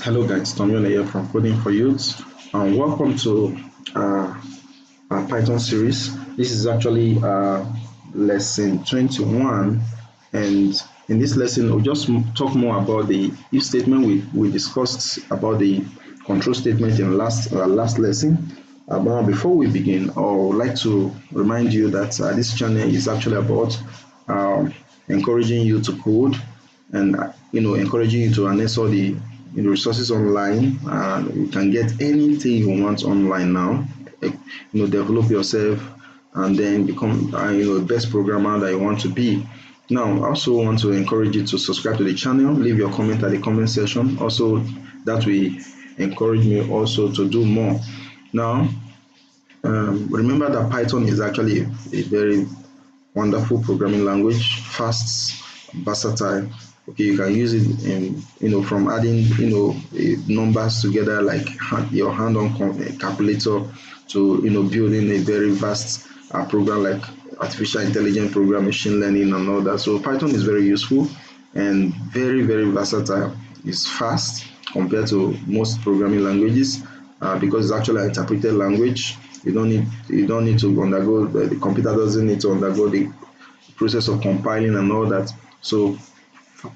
Hello guys, Tommy here from Coding for Youth, and welcome to uh, our Python series. This is actually lesson 21, and in this lesson we'll just talk more about the if statement. We discussed about the control statement in last lesson. But before we begin, I would like to remind you that this channel is actually about encouraging you to code and encouraging you to harness all the resources online, and you can get anything you want online now. Develop yourself and then become the best programmer that you want to be. Now, I also want to encourage you to subscribe to the channel, leave your comment at the comment section. Also, that will encourage me also to do more. Now, remember that Python is actually a very wonderful programming language, fast, versatile. Okay, you can use it in from adding numbers together like your hand-on calculator to building a very vast program like artificial intelligence program, machine learning, and all that. So Python is very useful and very versatile. It's fast compared to most programming languages because it's actually an interpreted language. You don't need to undergo the computer doesn't need to undergo the process of compiling and all that. So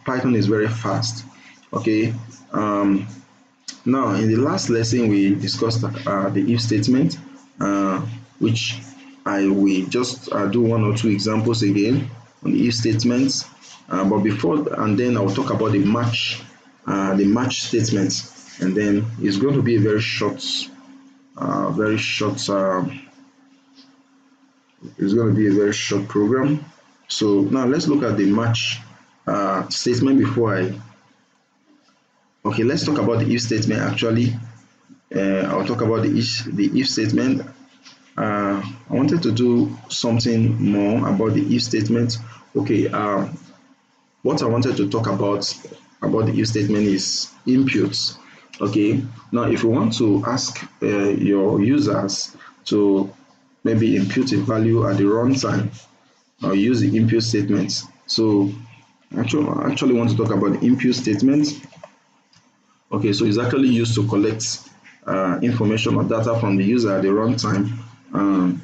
Python is very fast. Okay. Now in the last lesson we discussed the if statement, which I will just do one or two examples again on the if statements. But before and then I'll talk about the match statement, and then it's going to be a very short it's going to be a very short program. So now let's look at the match statement before let's talk about the if statement actually. I'll talk about the if statement. I wanted to do something more about the if statement. Okay, what I wanted to talk about the if statement is inputs. Okay, now if you want to ask your users to maybe input a value at the runtime, or use the input statements. So I actually want to talk about the input statement. Okay, so it's actually used to collect information or data from the user at the runtime.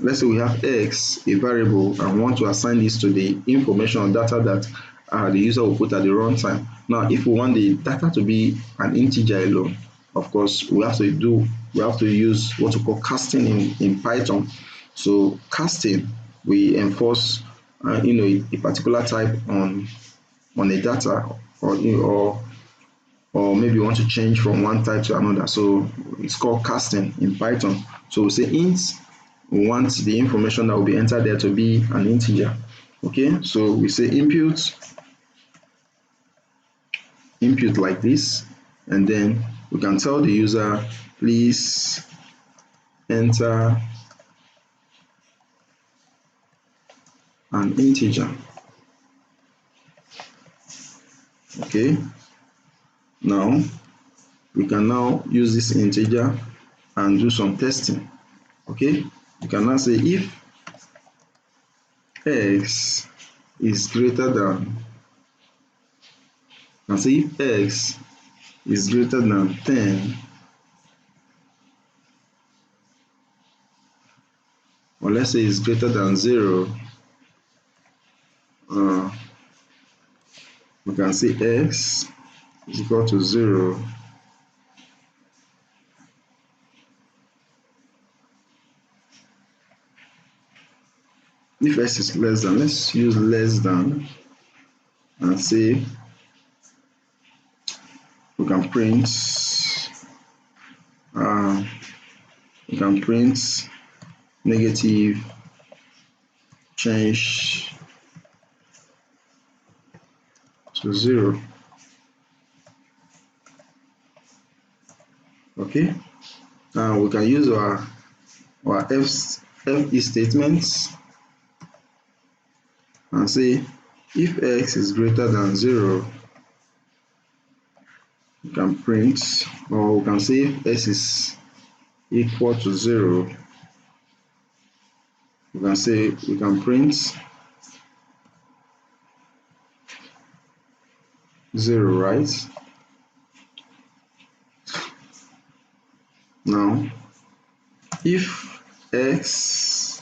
Let's say we have x, a variable, and want to assign this to the information or data that the user will put at the runtime. Now, if we want the data to be an integer alone, of course, we have to use what we call casting in Python. So casting, we enforce a particular type on a data, or maybe you want to change from one type to another. So it's called casting in Python. So we say int, we want the information that will be entered there to be an integer. Okay, so we say input like this, and then we can tell the user, please enter an integer. Okay, now we can now use this integer and do some testing. Okay, you can now say if x is greater than, and say if x is greater than 10, or let's say it's greater than 0, we can say x is equal to 0. If x is less than, let's use less than, and say we can print negative change to 0. Okay, now we can use our if statements and say if x is greater than 0, we can print, or we can say if x is equal to 0, we can print 0, right? Now, if x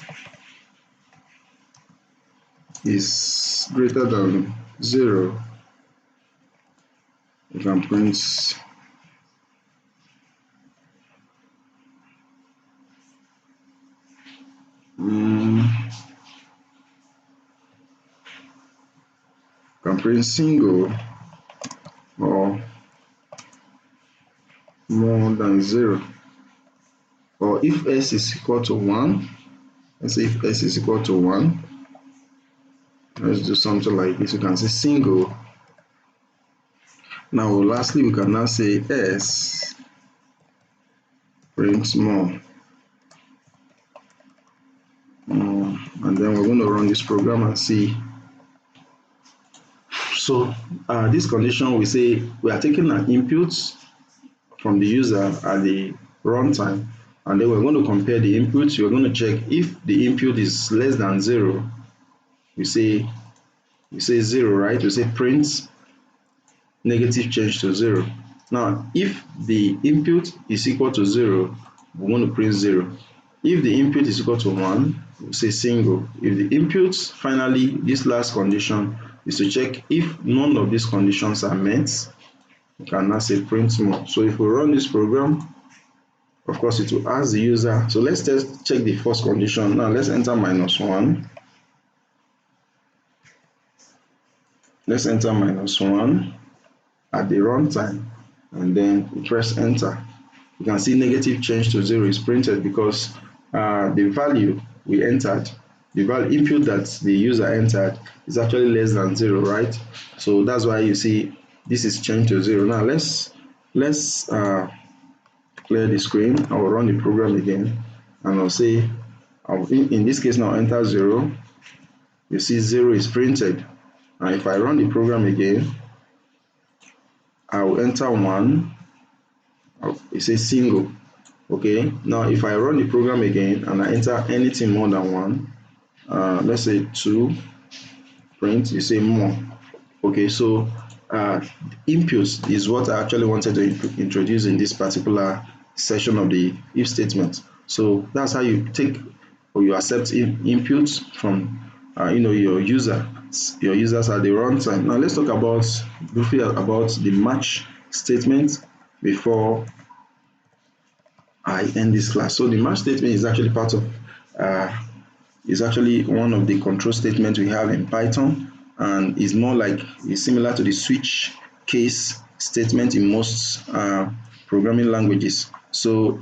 is greater than 0, we can print single or more than 0. Or if s is equal to 1, let's say if s is equal to 1, let's do something like this. You can say single. Now lastly, we can now say s print more. And then we're going to run this program and see. So this condition, we say we are taking an input from the user at the runtime, and then we're going to compare the inputs. We're going to check if the input is less than 0. We say 0, right? We say print negative change to 0. Now, if the input is equal to 0, we want to print 0. If the input is equal to 1, we say single. If the input, finally, this last condition is to check if none of these conditions are met, we can now say print more. So if we run this program, of course, it will ask the user. So let's just check the first condition. Now let's enter -1. Let's enter -1 at the runtime, and then we press enter. You can see negative change to 0 is printed because the value we entered, the value input that the user entered is actually less than 0, right? So that's why you see this is changed to 0. Now let's clear the screen. I will run the program again, and I'll say, in this case now enter 0. You see 0 is printed. And if I run the program again, I will enter 1. It says single. Okay, now if I run the program again and I enter anything more than 1, let's say 2, print, you say more. Okay, so inputs is what I actually wanted to introduce in this particular section of the if statement. So that's how you take or you accept inputs from your users at the runtime. Now let's talk briefly about the match statement before I end this class. So the match statement is actually is actually one of the control statements we have in Python, and is similar to the switch case statement in most programming languages. So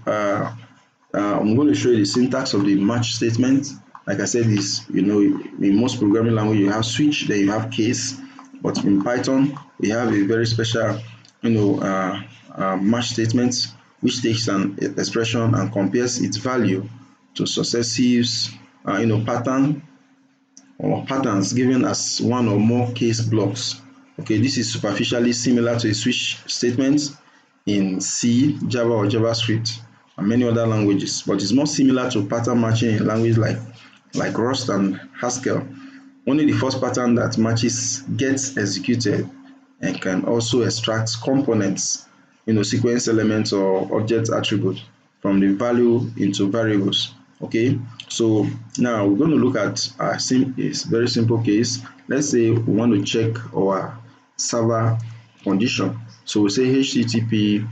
I'm going to show you the syntax of the match statement. Like I said, in most programming language you have switch, then you have case, but in Python we have a very special match statement which takes an expression and compares its value to successive patterns given as one or more case blocks. Okay, this is superficially similar to a switch statement in C, Java or JavaScript and many other languages, but it's more similar to pattern matching in languages like Rust and Haskell. Only the first pattern that matches gets executed and can also extract components, sequence elements or object attributes from the value into variables. Okay, so now we're going to look at a very simple case. Let's say we want to check our server condition. So we say HTTP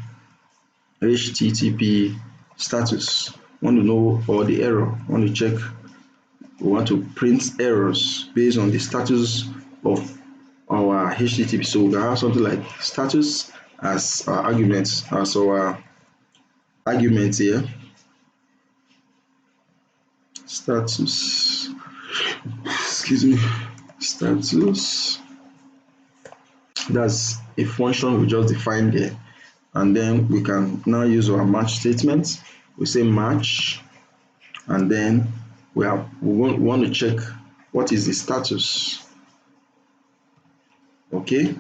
status. We want to know all the error. We want to check. We want to print errors based on the status of our HTTP. So we can have something like status as our argument, as our argument here. Status, excuse me, status. That's a function we just defined there, and then we can now use our match statement. We say match, and then we want to check what is the status. Okay,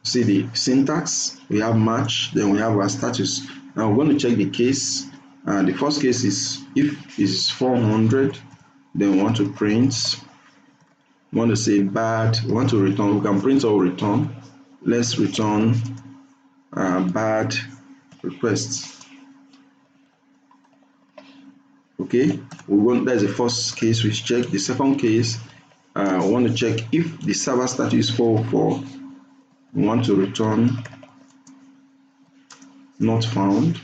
see the syntax. We have match, then we have our status. Now we're going to check the case. The first case is if it is 400, then we want to print. We want to say bad. We want to return. We can print or return. Let's return bad request. Okay, that's the first case we check. The second case, we want to check if the server status is 404. We want to return not found.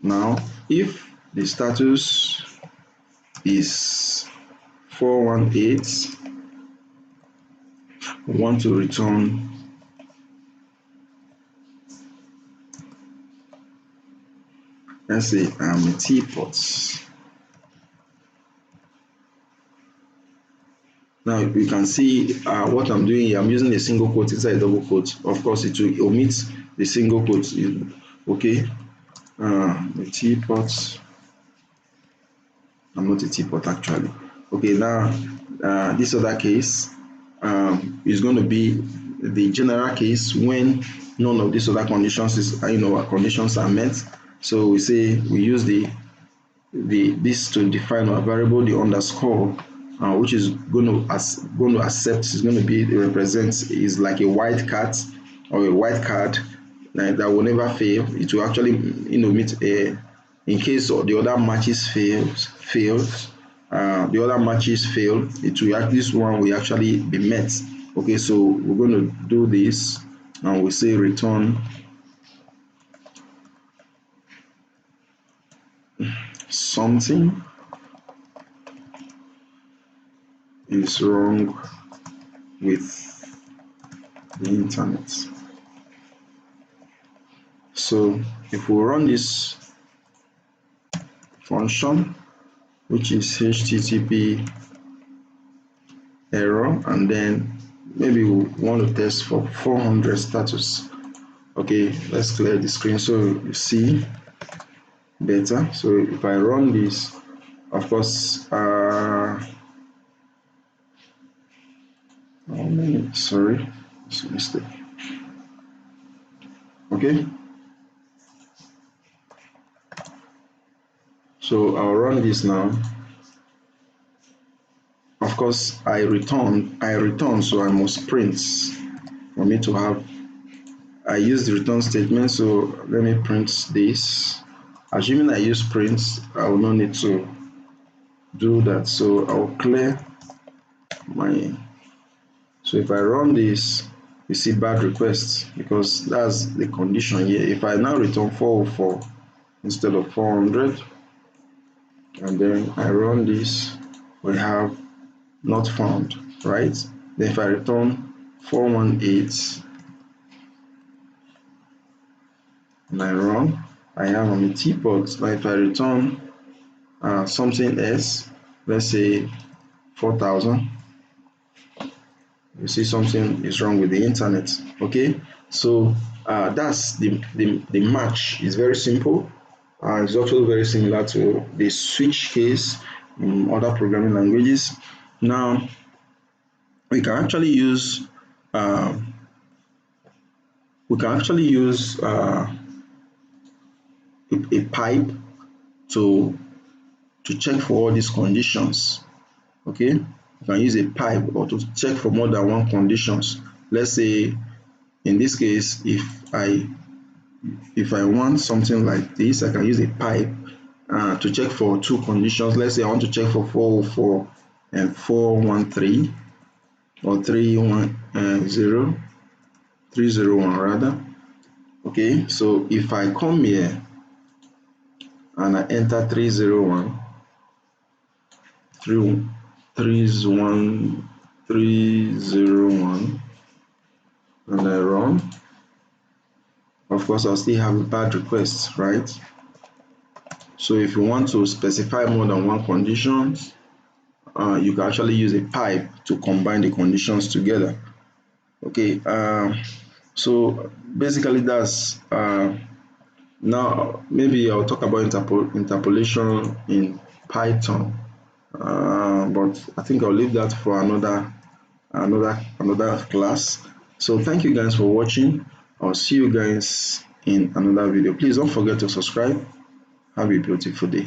Now, if the status is 418, we want to return let's say teapot. Now you can see what I'm doing here. I'm using a single quote inside a double quote. Of course, it will omit the single quote. Okay, the teapot. I'm not a teapot actually. Okay, now this other case is going to be the general case when none of these other conditions is our conditions are met. So we say we use this to define our variable, the underscore, which is going to accept, is going to be represents is like a white cat or a white card that will never fail. It will actually meet in case of the other matches fails, the other matches fail, this one will actually be met. Okay, so we're going to do this and we say return something is wrong with the internet. So if we run this function, which is http error, and then maybe we want to test for 400 status. Okay, let's clear the screen so you see better. So if I run this, of course, sorry, it's a mistake. Okay, so I'll run this now. Of course, I return, so I must print for me to have. I use the return statement, so let me print this. Assuming I use print, I will not need to do that. So I'll clear my. So if I run this, you see bad requests because that's the condition here. If I now return 404 instead of 400, and then I run this, we have not found, right? Then if I return 418 and I run, I have on the teapot. Now if I return something else, let's say 4000, you see something is wrong with the internet. Okay, so that's the match. Is very simple. It's also very similar to the switch case in other programming languages. Now we can actually use a pipe to check for all these conditions. Okay, you can use a pipe or to check for more than one conditions. Let's say in this case, if I want something like this, I can use a pipe to check for two conditions. Let's say I want to check for 404 and 413 or 301 rather. Okay, so if I come here and I enter 301 and I run, of course I'll still have a bad request, right? So if you want to specify more than one conditions, you can actually use a pipe to combine the conditions together. Okay, so basically that's now maybe I'll talk about interpolation in Python, but I think I'll leave that for another class. So thank you guys for watching. I'll see you guys in another video. Please don't forget to subscribe. Have a beautiful day.